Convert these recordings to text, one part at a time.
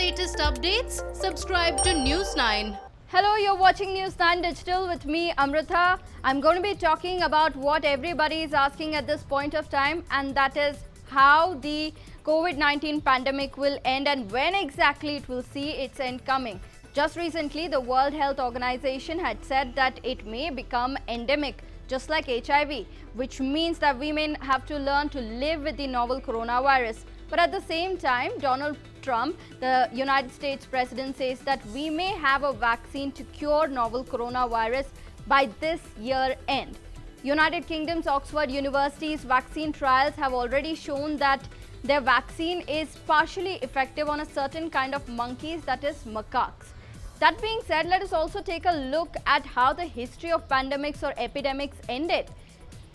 latest updates, subscribe to News 9. Hello, you're watching News 9 Digital with me, Amrita. I'm going to be talking about what everybody is asking at this point of time, and that is how the COVID-19 pandemic will end and when exactly it will see its end coming. Just recently, the World Health Organization had said that it may become endemic, just like HIV, which means that we may have to learn to live with the novel coronavirus. But at the same time, Donald Trump, the United States president, says that we may have a vaccine to cure novel coronavirus by this year end. United Kingdom's Oxford University's vaccine trials have already shown that their vaccine is partially effective on a certain kind of monkeys, that is macaques. That being said, let us also take a look at how the history of pandemics or epidemics ended.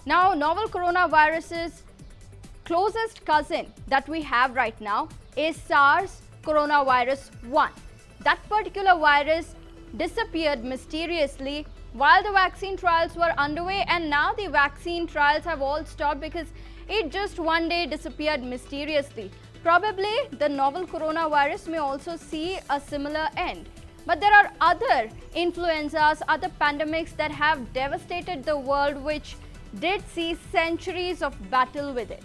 Now, novel coronavirus's closest cousin that we have right now is SARS coronavirus 1. That particular virus disappeared mysteriously while the vaccine trials were underway, and now the vaccine trials have all stopped because it just one day disappeared mysteriously. Probably the novel coronavirus may also see a similar end. But there are other influenzas, other pandemics that have devastated the world, which did see centuries of battle with it.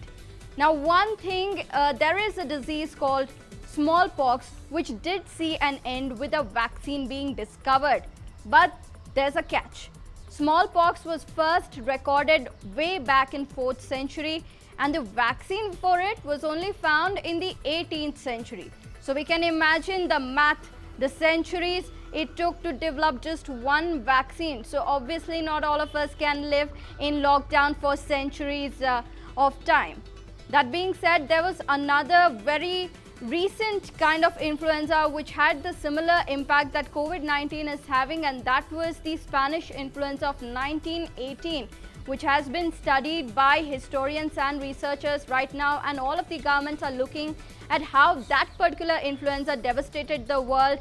Now, one thing, there is a disease called smallpox, which did see an end with a vaccine being discovered. But there's a catch. Smallpox was first recorded way back in 4th century, and the vaccine for it was only found in the 18th century. So we can imagine the math, the centuries it took to develop just one vaccine. So obviously not all of us can live in lockdown for centuries of time. That being said, there was another very recent kind of influenza which had the similar impact that COVID-19 is having, and that was the Spanish influenza of 1918, which has been studied by historians and researchers right now, and all of the governments are looking at how that particular influenza devastated the world.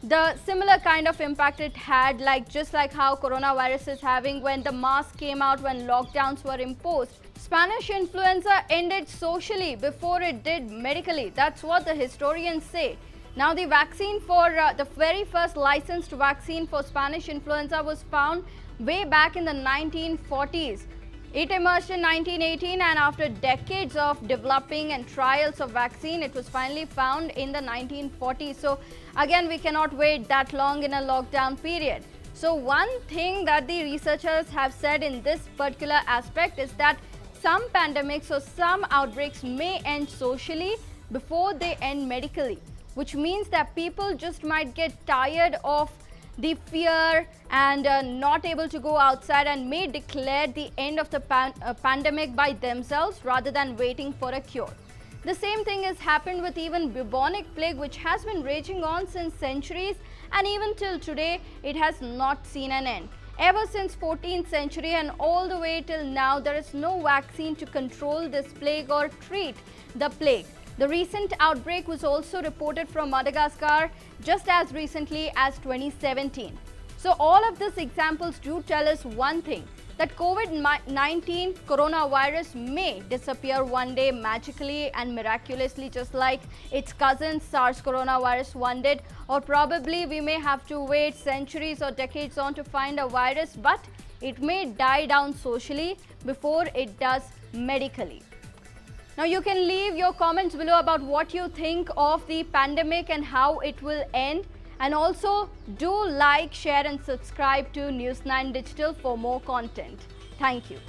The similar kind of impact it had, just like how coronavirus is having when the mask came out, when lockdowns were imposed. Spanish influenza ended socially before it did medically. That's what the historians say. Now, the vaccine for the very first licensed vaccine for Spanish influenza was found way back in the 1940s. It emerged in 1918, and after decades of developing and trials of vaccine, it was finally found in the 1940s. So again, we cannot wait that long in a lockdown period. So one thing that the researchers have said in this particular aspect is that some pandemics or some outbreaks may end socially before they end medically, which means that people just might get tired of the fear and not able to go outside and may declare the end of the pandemic by themselves rather than waiting for a cure. The same thing has happened with even bubonic plague, which has been raging on since centuries, and even till today it has not seen an end. Ever since 14th century and all the way till now, there is no vaccine to control this plague or treat the plague. The recent outbreak was also reported from Madagascar just as recently as 2017. So all of these examples do tell us one thing, that COVID-19 coronavirus may disappear one day magically and miraculously, just like its cousin SARS coronavirus 1 did, or probably we may have to wait centuries or decades on to find a virus, but it may die down socially before it does medically. Now, you can leave your comments below about what you think of the pandemic and how it will end. And also, do like, share and subscribe to News 9 Digital for more content. Thank you.